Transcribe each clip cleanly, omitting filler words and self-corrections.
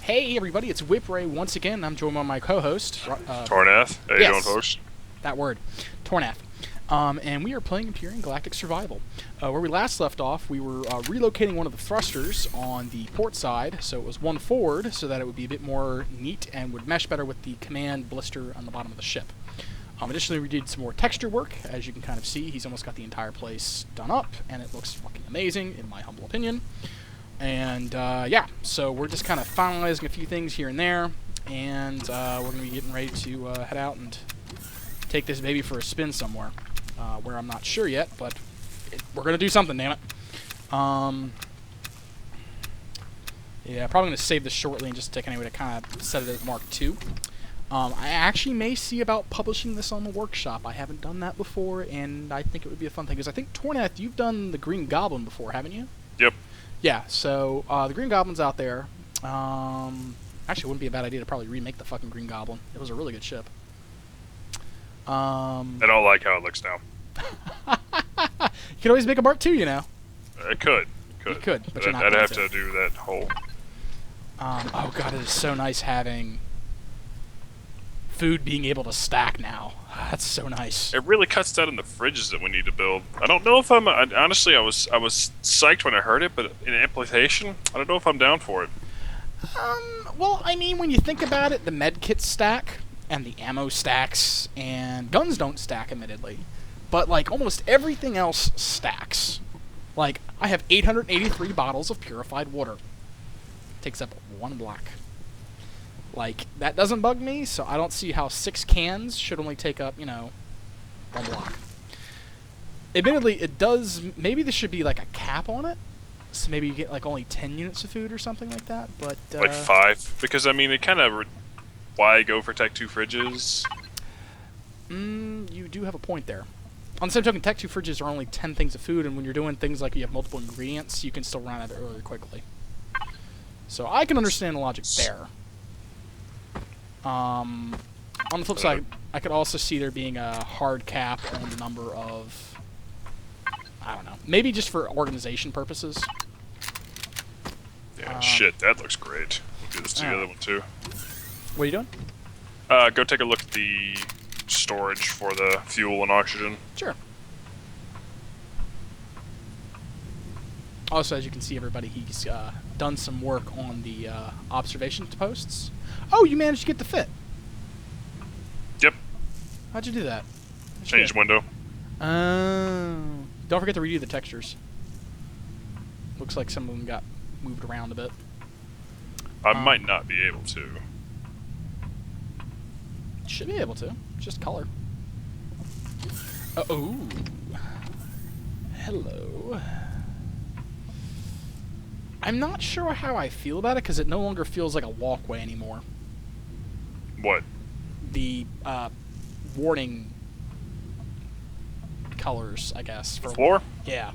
Hey everybody, it's Whipray once again. I'm joined by my co-host, Tornath. How you doing, folks? That word, Tornath. And we are playing Empyrion Galactic Survival. Where we last left off, we were relocating one of the thrusters on the port side, so it was one forward, so that it would be a bit more neat and would mesh better with the command blister on the bottom of the ship. Additionally, we did some more texture work. As you can kind of see, he's almost got the entire place done up, and it looks fucking amazing, in my humble opinion. And, yeah, so we're just kind of finalizing a few things here and there, and we're going to be getting ready to head out and take this baby for a spin somewhere, where I'm not sure yet, but we're going to do something, damn it. Yeah, probably going to save this shortly and just take anyway to kind of set it as Mark II. I actually may see about publishing this on the workshop. I haven't done that before, and I think it would be a fun thing, because I think, Tornath, you've done the Green Goblin before, haven't you? Yep. Yeah, so the Green Goblin's out there. Actually, it wouldn't be a bad idea to probably remake the fucking Green Goblin. It was a really good ship. I don't like how it looks now. You could always make a Mark II, you know. It could. You could, but you're not I'd going have to do that whole... oh god, it is so nice having food being able to stack now. That's so nice. It really cuts down on the fridges that we need to build. I don't know if honestly, I was psyched when I heard it, but in implementation, I don't know if I'm down for it. Well, I mean, when you think about it, the med kits stack, and the ammo stacks, and guns don't stack, admittedly. But, like, almost everything else stacks. Like, I have 883 bottles of purified water. Takes up 1 block. Like, that doesn't bug me, so I don't see how 6 cans should only take up, you know, 1 block. Admittedly, it does... Maybe there should be, like, a cap on it. So maybe you get, like, only 10 units of food or something like that, but... like 5? Because, I mean, it kind of... Why go for Tech 2 fridges? You do have a point there. On the same token, Tech 2 fridges are only 10 things of food, and when you're doing things like you have multiple ingredients, you can still run out of it really quickly. So I can understand the logic there. On the flip side, I could also see there being a hard cap on the number of... I don't know. Maybe just for organization purposes. Yeah, shit, that looks great. We'll do this to the other one, too. What are you doing? Go take a look at the storage for the fuel and oxygen. Sure. Also, as you can see, everybody, he's done some work on the observation posts. Oh, you managed to get the fit. Yep. How'd you do that? Change window. Don't forget to redo the textures. Looks like some of them got moved around a bit. I might not be able to. Should be able to. It's just color. Oh. Hello. I'm not sure how I feel about it, because it no longer feels like a walkway anymore. What? The warning colors, I guess. For floor? Yeah.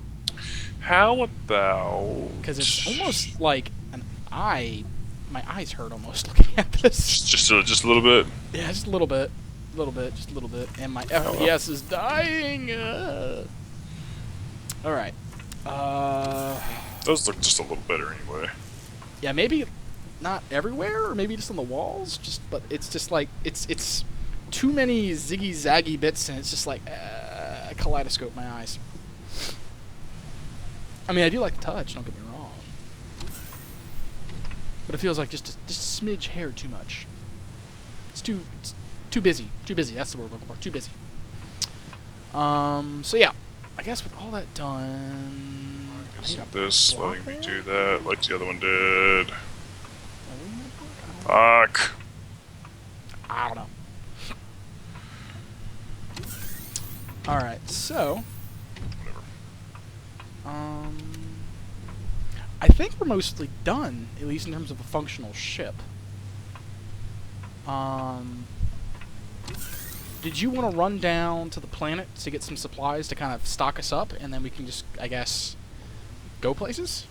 How about... Because it's almost like an eye... My eyes hurt almost looking at this. Just a little bit? Yeah, just a little bit. Just a little bit. And my FPS is dying! Alright. Those look just a little better anyway. Yeah, maybe not everywhere, or maybe just on the walls. But it's just like... It's too many ziggy-zaggy bits, and it's just like... kaleidoscope my eyes. I mean, I do like the touch, don't get me wrong. But it feels like just a smidge hair too much. It's too busy. Too busy, that's the word we're looking for. Too busy. So yeah. I guess with all that done... This letting me do that like the other one did. Fuck. I don't know. Alright, so... Whatever. I think we're mostly done, at least in terms of a functional ship. Did you want to run down to the planet to get some supplies to kind of stock us up, and then we can just, I guess, go places?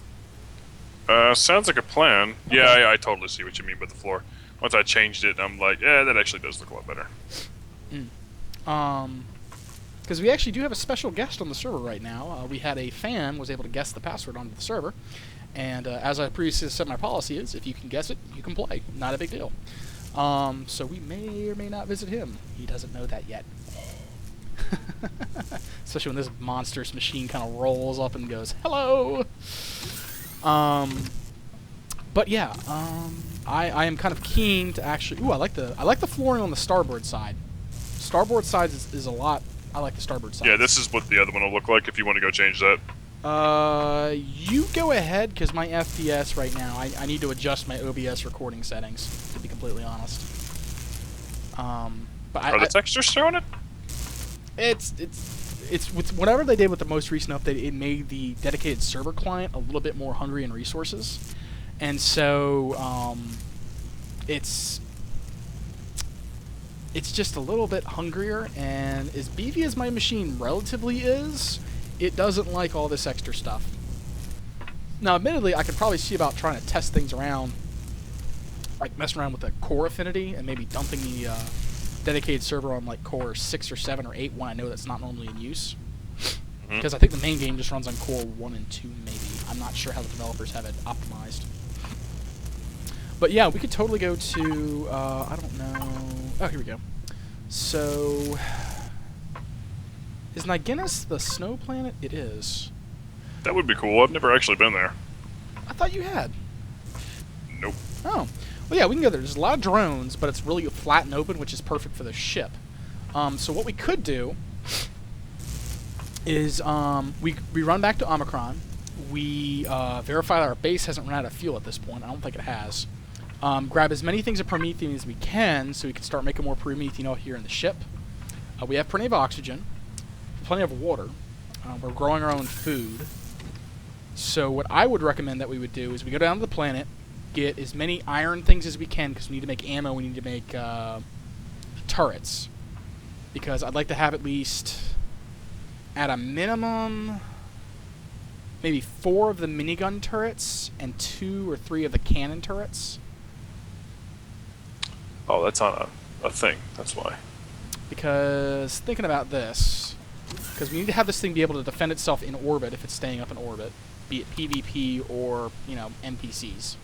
Sounds like a plan. Okay. Yeah, I totally see what you mean by the floor. Once I changed it, I'm like, yeah, that actually does look a lot better. Because we actually do have a special guest on the server right now. We had a fan was able to guess the password onto the server, And as I previously said, my policy is if you can guess it, you can play. Not a big deal. So we may or may not visit him. He doesn't know that yet. Especially when this monstrous machine kind of rolls up and goes, hello! But yeah, I am kind of keen to actually... Ooh, I like the flooring on the starboard side. Starboard side is a lot... I like the starboard side. Yeah, this is what the other one will look like if you want to go change that. You go ahead, because my FPS right now, I need to adjust my OBS recording settings, to be completely honest. But Are the textures showing it? It's with whatever they did with the most recent update, it made the dedicated server client a little bit more hungry in resources. And so, it's just a little bit hungrier, and as beefy as my machine relatively is, it doesn't like all this extra stuff. Now, admittedly, I could probably see about trying to test things around, like messing around with the core affinity and maybe dumping the dedicated server on like core 6 or 7 or 8 when I know that's not normally in use. Because I think the main game just runs on core 1 and 2 maybe. I'm not sure how the developers have it optimized. But yeah, we could totally go to, I don't know... Oh, here we go. So... Is Niginus the snow planet? It is. That would be cool. I've never actually been there. I thought you had. Nope. Oh. Well, yeah, we can go there. There's a lot of drones, but it's really flat and open, which is perfect for the ship. So what we could do is we run back to Omicron. We verify that our base hasn't run out of fuel at this point. I don't think it has. Grab as many things of Promethean as we can so we can start making more Promethean out here in the ship. We have plenty of oxygen, plenty of water. We're growing our own food. So what I would recommend that we would do is we go down to the planet, get as many iron things as we can, because we need to make ammo, we need to make turrets. Because I'd like to have at least, at a minimum, maybe 4 of the minigun turrets and 2 or 3 of the cannon turrets. Oh, that's on a thing. That's why. Because, thinking about this, because we need to have this thing be able to defend itself in orbit if it's staying up in orbit, be it PvP or, you know, NPCs.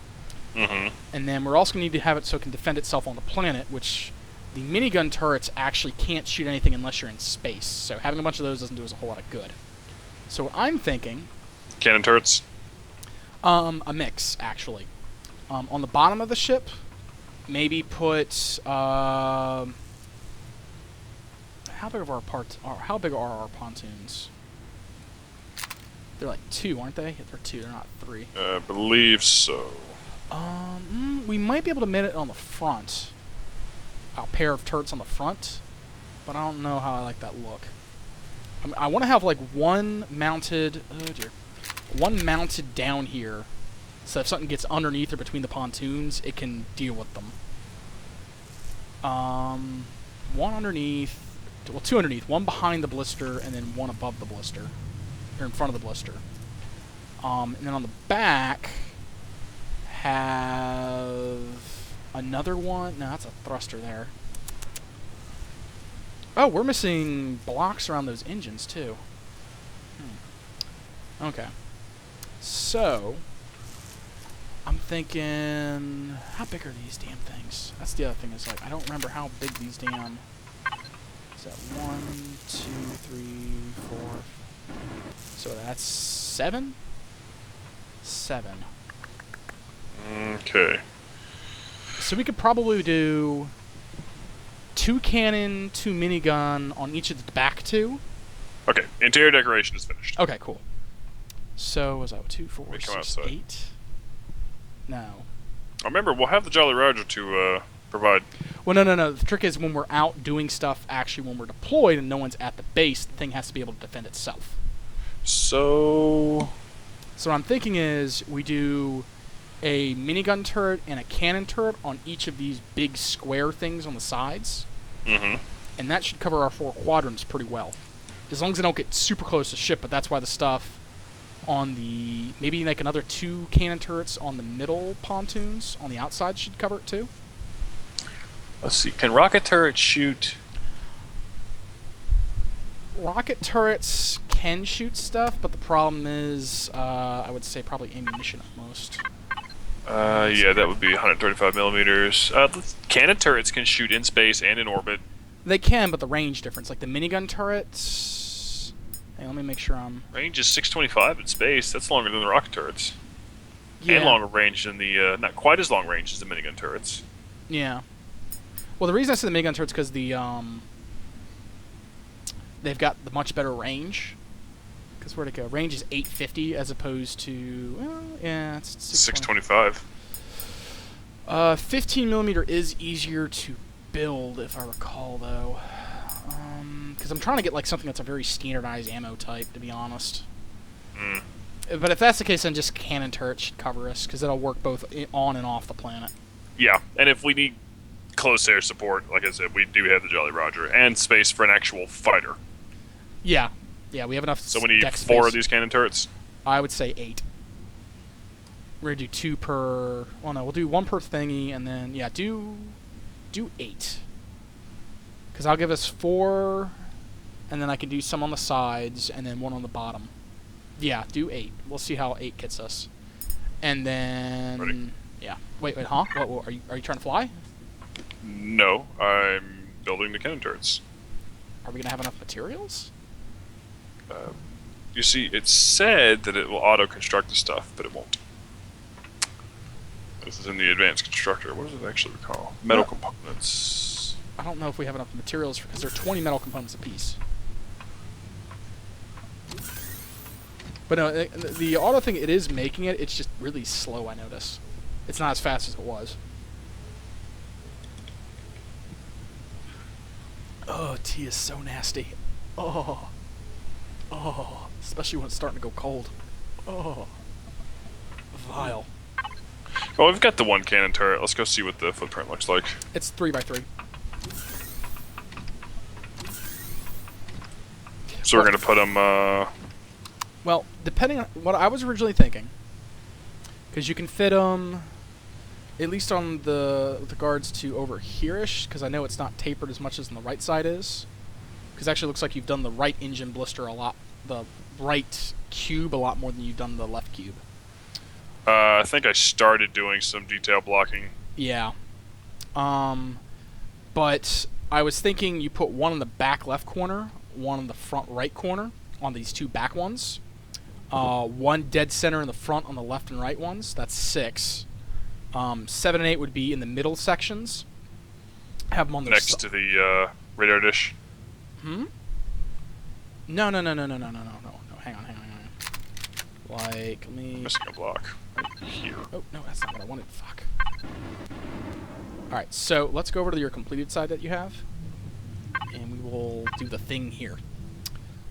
And then we're also going to need to have it so it can defend itself on the planet, which the minigun turrets actually can't shoot anything unless you're in space. So having a bunch of those doesn't do us a whole lot of good. So what I'm thinking... Cannon turrets? A mix, actually. On the bottom of the ship, maybe put... how big of how big are our pontoons? They're like 2, aren't they? They're 2, they're not 3. I believe so. We might be able to mount it on the front. A pair of turrets on the front, but I don't know how I like that look. I want to have like one mounted. Oh dear, one mounted down here, so if something gets underneath or between the pontoons, it can deal with them. One underneath. Well, 2 underneath. One behind the blister, and then 1 above the blister, or in front of the blister. And then on the back, have another one. No, that's a thruster there. Oh, we're missing blocks around those engines too. Okay. So, I'm thinking, how big are these damn things? That's the other thing. Is like I don't remember how big these damn. Is that 1, 2, 3, 4? So that's 7. 7. Okay. So we could probably do 2 cannon, 2 minigun on each of the back 2. Okay, interior decoration is finished. Okay, cool. So was that 2, 4, Come 6, outside. 8? No. Remember, we'll have the Jolly Roger to provide. Well, no. The trick is when we're out doing stuff, actually when we're deployed and no one's at the base, the thing has to be able to defend itself. So what I'm thinking is we do a minigun turret and a cannon turret on each of these big square things on the sides. And that should cover our 4 quadrants pretty well. As long as they don't get super close to ship, but that's why the stuff on the... Maybe like another 2 cannon turrets on the middle pontoons on the outside should cover it too. let's see. Can rocket turrets shoot? Rocket turrets can shoot stuff, but the problem is, I would say probably ammunition at most. Yeah, that would be 135 millimeters. Cannon turrets can shoot in space and in orbit. They can, but the range difference, like the minigun turrets. Hey, let me make sure I'm. Range is 625 in space. That's longer than the rocket turrets. Yeah. And longer range than the not quite as long range as the minigun turrets. Yeah. Well, the reason I say the minigun turrets because they've got the much better range. Because where'd it go? Range is 850 as opposed to, well, yeah, it's 625. 15 millimeter is easier to build, if I recall, though. Because I'm trying to get like something that's a very standardized ammo type, to be honest. Mm. But if that's the case, then just cannon turret should cover us, because it'll work both on and off the planet. Yeah, and if we need close air support, like I said, we do have the Jolly Roger and space for an actual fighter. Yeah. Yeah, we have enough. So we need deck 4 space. of these cannon turrets. I would say 8. We're gonna do 2 per. Well, no, we'll do 1 per thingy, and then yeah, do 8. Because I'll give us 4, and then I can do some on the sides, and then 1 on the bottom. Yeah, do 8. We'll see how 8 gets us. And then Ready. yeah. Wait, huh? What, are you trying to fly? No, I'm building the cannon turrets. Are we gonna have enough materials? You see, it said that it will auto-construct the stuff, but it won't. This is in the advanced constructor. What does it actually recall? Metal components. I don't know if we have enough materials because there are 20 metal components apiece. But no, the auto thing, it is making it. It's just really slow, I notice. It's not as fast as it was. Oh, tea is so nasty. Oh. Oh. Especially when it's starting to go cold. Oh. Vile. Well, we've got the 1 cannon turret. Let's go see what the footprint looks like. It's 3x3. So we're going to put them... Well, depending on what I was originally thinking, because you can fit them at least on the guards to over here-ish, because I know it's not tapered as much as on the right side is. Because actually it looks like you've done the right engine blister a lot, the right cube a lot more than you've done the left cube. I think I started doing some detail blocking. Yeah. But I was thinking you put 1 in the back left corner, 1 in the front right corner on these 2 back ones. 1 dead center in the front on the left and right ones. That's 6. 7 and 8 would be in the middle sections. Have them on the next to the radar dish. Hmm? No. Hang on. Like, let me... Missing a block. Here. Oh, no, that's not what I wanted. Fuck. Alright, so let's go over to your completed side that you have. And we will do the thing here.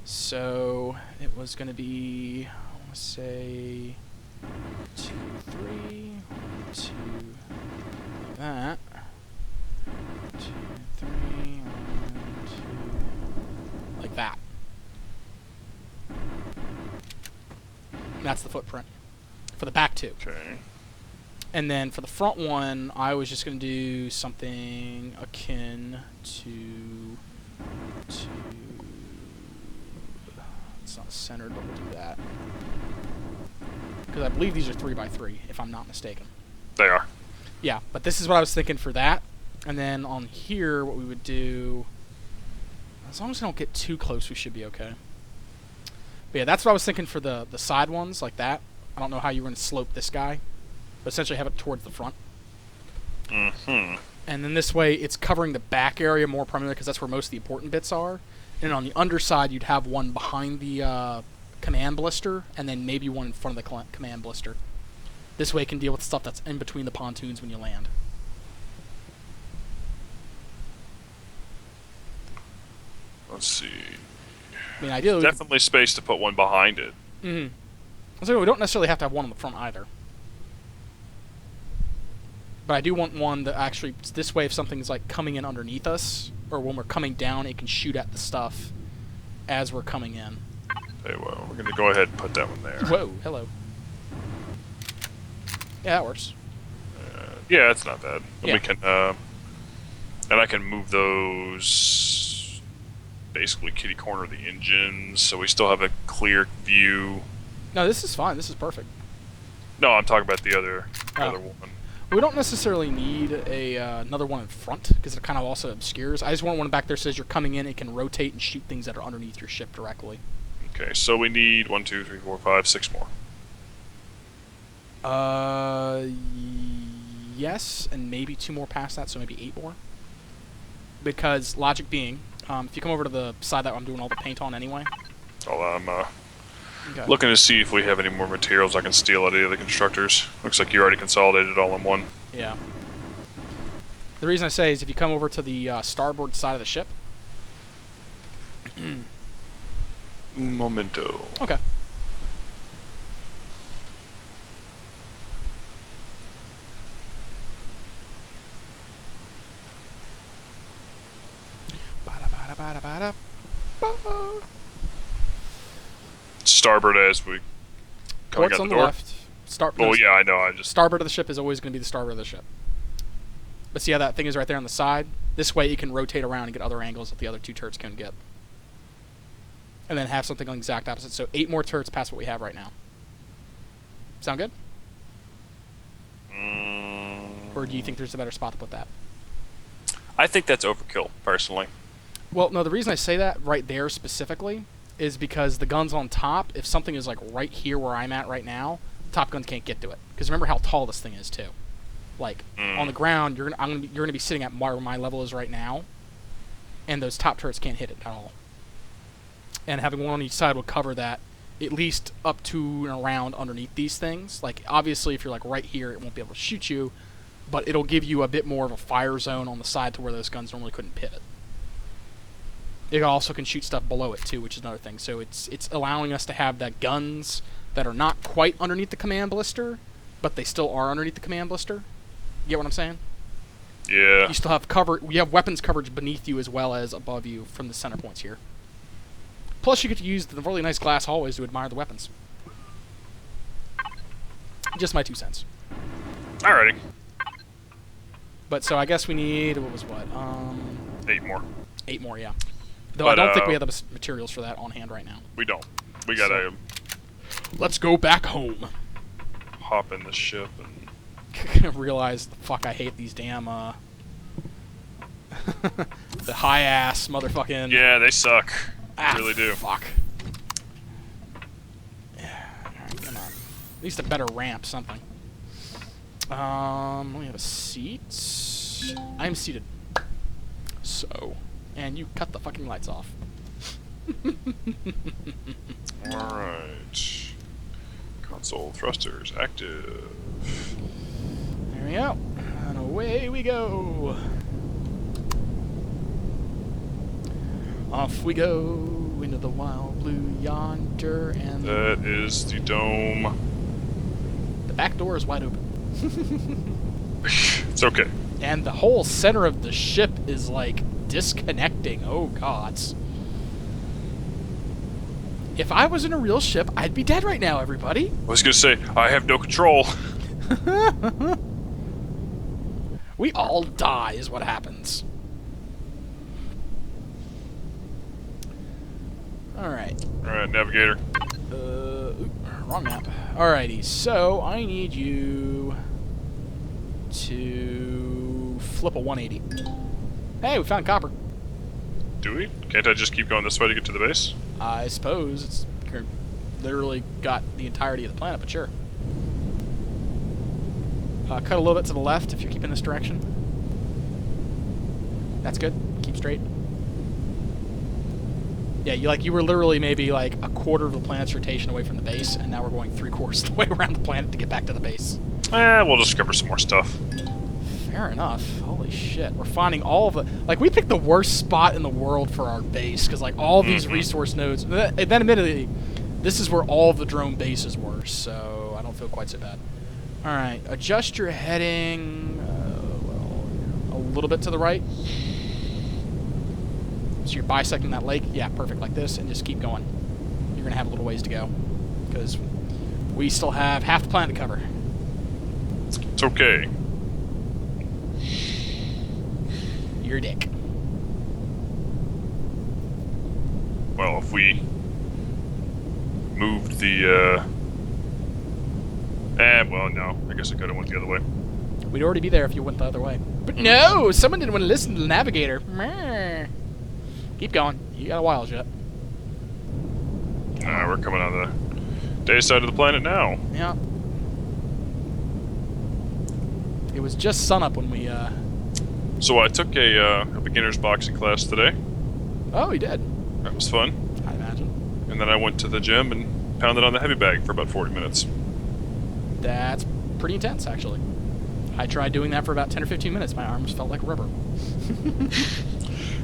So, it was going to be, I want to say, 2, 3, 1, 2, like that. 2, 3, 1, 2, like that. And that's the footprint for the back 2. Okay. And then for the front one, I was just going to do something akin to... It's not centered, but we'll do that. Because I believe these are 3x3, if I'm not mistaken. They are. Yeah, but this is what I was thinking for that. And then on here, what we would do... As long as we don't get too close, we should be okay. But yeah, that's what I was thinking for the side ones, like that. I don't know how you were going to slope this guy. But essentially have it towards the front. Mm-hmm. And then this way, it's covering the back area more primarily because that's where most of the important bits are. And on the underside, you'd have 1 behind the command blister, and then maybe 1 in front of the command blister. This way it can deal with stuff that's in between the pontoons when you land. Let's see. I mean, ideally... Definitely space to put 1 behind it. Mm-hmm. So we don't necessarily have to have 1 on the front either. But I do want 1 that actually, this way if something's like coming in underneath us, or when we're coming down, it can shoot at the stuff as we're coming in. Hey, well, we're going to go ahead and put that one there. Whoa, hello. Yeah, that works. Yeah, it's not bad. Yeah. We can, and I can move those basically kitty corner the engines, so we still have a clear view. No, this is fine. This is perfect. No, I'm talking about the other one. We don't necessarily need another one in front, because it kind of also obscures. I just want one back there that says you're coming in, it can rotate and shoot things that are underneath your ship directly. Okay, so we need 1, 2, 3, 4, 5, 6 more. Yes, and maybe 2 more past that, so maybe 8 more. Because, logic being, if you come over to the side that I'm doing all the paint on anyway. I'm looking to see if we have any more materials I can steal out of the other constructors. Looks like you already consolidated all in one. Yeah. The reason I say is if you come over to the starboard side of the ship. Momento. Okay. Starboard as we Ports on the left. Oh yeah, I know. Starboard of the ship is always going to be the starboard of the ship. But see how that thing is right there on the side? This way it can rotate around and get other angles that the other 2 turrets can get. And then have something on the exact opposite. So 8 more turrets past what we have right now. Sound good? Or do you think there's a better spot to put that? I think that's overkill, personally. Well, no, the reason I say that right there specifically is because the guns on top, if something is like right here where I'm at right now, top guns can't get to it. Because remember how tall this thing is too. Like on the ground, you're gonna be sitting at where my level is right now, and those top turrets can't hit it at all. And having one on each side will cover that at least up to and around underneath these things. Like obviously, if you're like right here, it won't be able to shoot you, but it'll give you a bit more of a fire zone on the side to where those guns normally couldn't pivot. It also can shoot stuff below it too, which is another thing. So it's allowing us to have the guns that are not quite underneath the command blister, but they still are underneath the command blister. You get what I'm saying? Yeah. You still have cover. You have weapons coverage beneath you as well as above you from the center points here. Plus, you get to use the really nice glass hallways to admire the weapons. Just my 2 cents. Alrighty. But so I guess we need 8 more. 8 more, yeah. Though I don't think we have the materials for that on hand right now. We don't. We gotta let's go back home. Hop in the ship and realize, fuck, I hate these damn the high ass motherfucking. Yeah, they suck. They really do. Fuck. Yeah, alright, come on. At least a better ramp, something. Let me have a seat. I'm seated. So, and you cut the fucking lights off. Alright. Console thrusters active. There we go. And away we go. Off we go into the wild blue yonder, and that is the dome. The back door is wide open. It's okay. And the whole center of the ship is like disconnecting. Oh gods. If I was in a real ship, I'd be dead right now, everybody. I was gonna say, I have no control. We all die is what happens. Alright. Alright, navigator. Wrong map. Alrighty, so I need you to flip a 180. Hey, we found copper. Do we? Can't I just keep going this way to get to the base? I suppose it's literally got the entirety of the planet, but sure. Cut a little bit to the left if you're keeping this direction. That's good. Keep straight. Yeah, you were literally maybe like a quarter of the planet's rotation away from the base, and now we're going 3/4 of the way around the planet to get back to the base. We'll discover some more stuff. Fair enough. Holy shit. We're finding all of the... Like, we picked the worst spot in the world for our base, because, like, all of these resource nodes... And then, admittedly, this is where all of the drone bases were, so I don't feel quite so bad. Alright, adjust your heading... a little bit to the right. So you're bisecting that lake? Yeah, perfect, like this, and just keep going. You're going to have a little ways to go, because we still have half the planet to cover. It's okay. Your dick. if we moved the. Well, no. I guess I could have went the other way. We'd already be there if you went the other way. But no, someone didn't want to listen to the navigator. Meh. Keep going. You got a while yet. We're coming on the day side of the planet now. Yeah. It was just sunup when we. So I took a beginner's boxing class today. Oh, you did. That was fun. I imagine. And then I went to the gym and pounded on the heavy bag for about 40 minutes. That's pretty intense, actually. I tried doing that for about 10 or 15 minutes. My arms felt like rubber.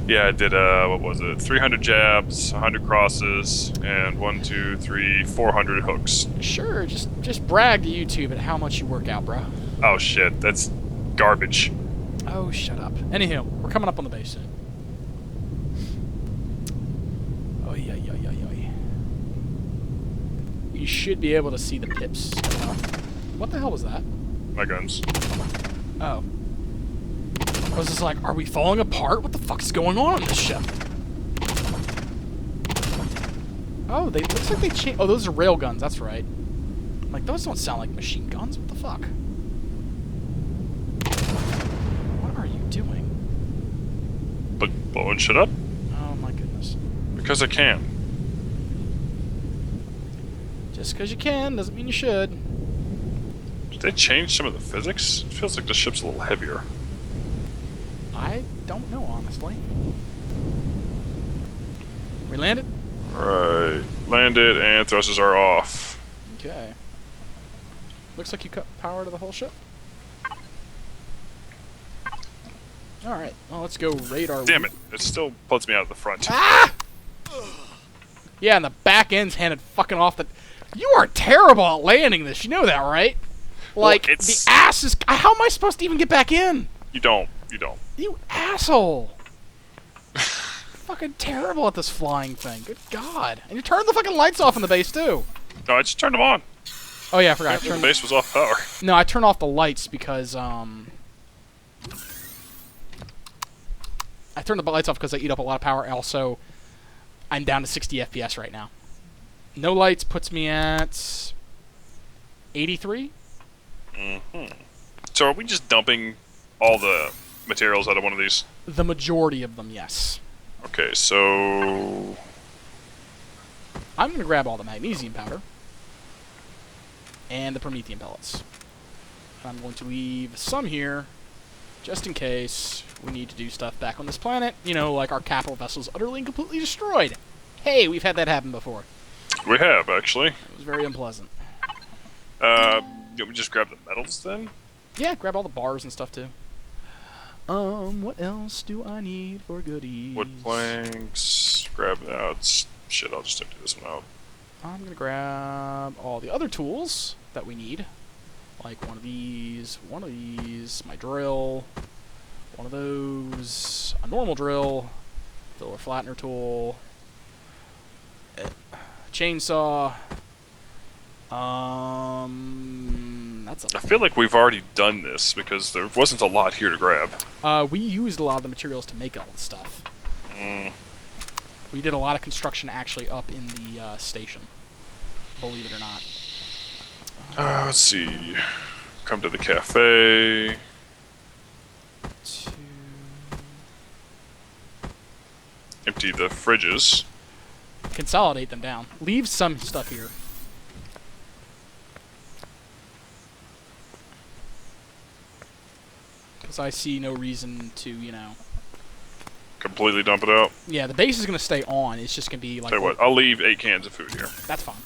Yeah, I did, what was it? 300 jabs, 100 crosses, and 400 hooks. Sure, just brag to YouTube at how much you work out, bro. Oh shit, that's garbage. Oh, shut up. Anywho, we're coming up on the base soon. Oh, yeah. You should be able to see the pips. What the hell was that? My guns. Oh. I was just like, are we falling apart? What the fuck is going on this ship? Oh, looks like they changed. Oh, those are rail guns, that's right. I'm like, those don't sound like machine guns. What the fuck? What are you doing? But blowing shit up? Oh my goodness. Because I can. Just because you can doesn't mean you should. Did they change some of the physics? It feels like the ship's a little heavier. I don't know, honestly. We landed? Right. Landed and thrusters are off. Okay. Looks like you cut power to the whole ship. Alright, well, let's go radar. Damn it. It still puts me out of the front. Ah! Yeah, and the back end's handed fucking off the... You are terrible at landing this, you know that, right? Like, well, the ass is... How am I supposed to even get back in? You don't. You asshole! Fucking terrible at this flying thing. Good God. And you turned the fucking lights off in the base, too. No, I just turned them on. Oh, yeah, I forgot. The base was off power. No, I turned off the lights because, I turned the lights off because they eat up a lot of power. Also, I'm down to 60 FPS right now. No lights puts me at 83. Mm-hmm. So are we just dumping all the materials out of one of these? The majority of them, yes. Okay, so... I'm going to grab all the magnesium powder. And the promethium pellets. I'm going to leave some here, just in case we need to do stuff back on this planet. You know, like our capital vessel's utterly and completely destroyed. Hey, we've had that happen before. We have, actually. It was very unpleasant. Can we just grab the metals, then? Yeah, grab all the bars and stuff, too. What else do I need for goodies? Wood planks, grab that. Shit, I'll just empty this one out. I'm gonna grab all the other tools that we need. Like one of these, my drill, one of those, a normal drill, filler flattener tool, chainsaw. That's I feel like we've already done this because there wasn't a lot here to grab. we used a lot of the materials to make all the stuff. We did a lot of construction actually up in the station, believe it or not. Let's see. Come to the cafe. Empty the fridges. Consolidate them down. Leave some stuff here. Because I see no reason to, you know... Completely dump it out. Yeah, the base is going to stay on. It's just going to be like... Tell you what, I'll leave 8 cans of food here. That's fine.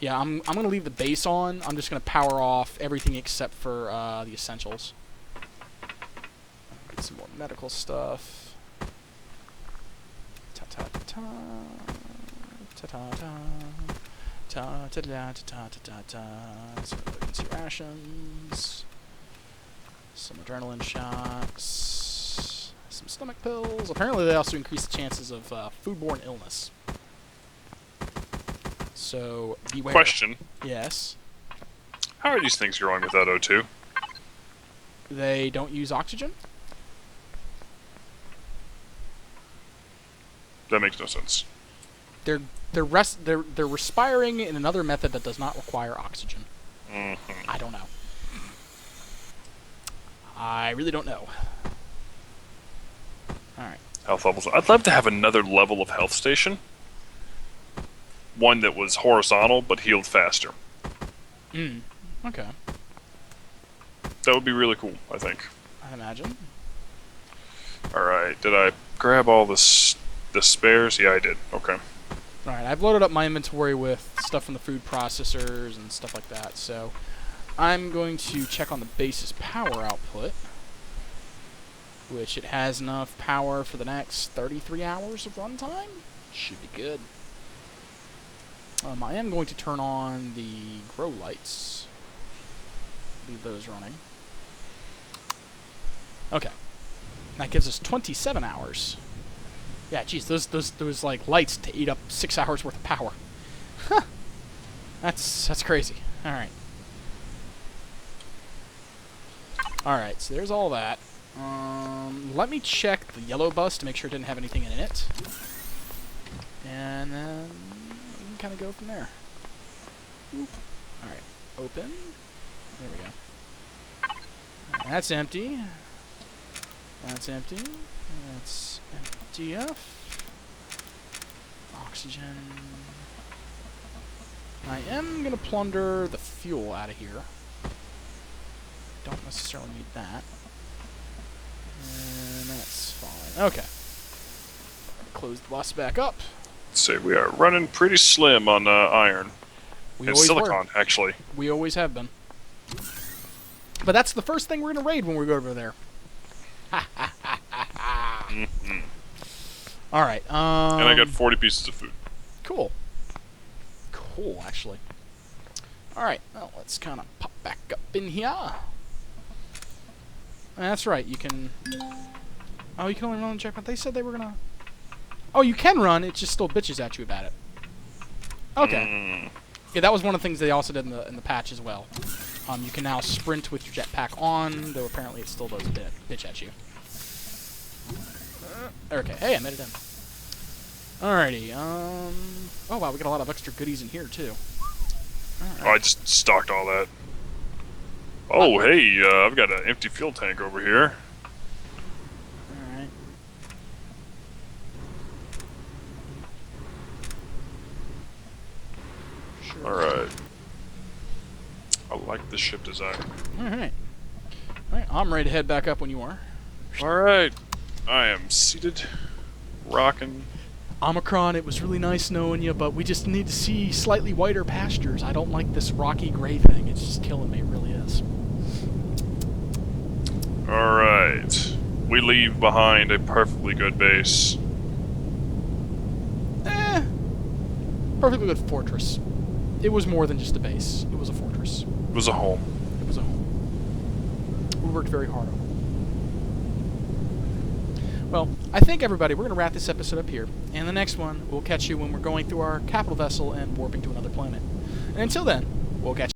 Yeah, I'm going to leave the base on. I'm just going to power off everything except for the essentials. Get some more medical stuff. Ta-ta-ta. Ta-ta-ta. Ta-ta-ta-ta-ta-ta-ta. Some emergency rations. Some adrenaline shots. Some stomach pills. Apparently they also increase the chances of foodborne illness. So, beware. Question. Yes? How are these things growing without O2? They don't use oxygen? That makes no sense. they're respiring in another method that does not require oxygen. I don't know. I really don't know. All right. Health levels. I'd love to have another level of health station. One that was horizontal but healed faster. Okay. That would be really cool, I think. I imagine. Alright, did I grab all the spares? Yeah, I did. Okay. Alright, I've loaded up my inventory with stuff from the food processors and stuff like that, so I'm going to check on the base's power output, which it has enough power for the next 33 hours of runtime. Should be good. I am going to turn on the grow lights. Leave those running. Okay. That gives us 27 hours. Yeah, geez, those like lights to eat up 6 hours worth of power. Huh. That's crazy. All right. All right, so there's all that. Let me check the yellow bus to make sure it didn't have anything in it. And then we can kind of go from there. Alright, open. There we go. That's empty. That's empty. That's MDF. Oxygen. I am going to plunder the fuel out of here. Don't necessarily need that. And that's fine. Okay. Close the bus back up. Let's see, we are running pretty slim on iron. And silicon, actually. We always have been. But that's the first thing we're going to raid when we go over there. Alright, and I got 40 pieces of food. Cool. Cool, actually. Alright, well, let's kind of pop back up in here. That's right, you can... Oh, you can only run on the checkpoint. They said they were gonna... Oh, you can run, it just still bitches at you about it. Okay. Yeah, that was one of the things they also did in the patch as well. You can now sprint with your jetpack on, though apparently it still does bitch at you. Okay, hey, I made it in. Alrighty, oh wow, we got a lot of extra goodies in here, too. Right. Oh, I just stocked all that. Oh, hey, I've got an empty fuel tank over here. Alright. Sure. Alright. I like the ship design. Alright. Alright, I'm ready to head back up when you are. Alright. I am seated, rocking. Omicron, it was really nice knowing you, but we just need to see slightly whiter pastures. I don't like this rocky gray thing. It's just killing me, it really is. Alright. We leave behind a perfectly good base. Perfectly good fortress. It was more than just a base. It was a fortress. It was a home. It was a home. We worked very hard on it. Well, I think, everybody, we're going to wrap this episode up here. And the next one, we'll catch you when we're going through our capital vessel and warping to another planet. And until then, we'll catch you.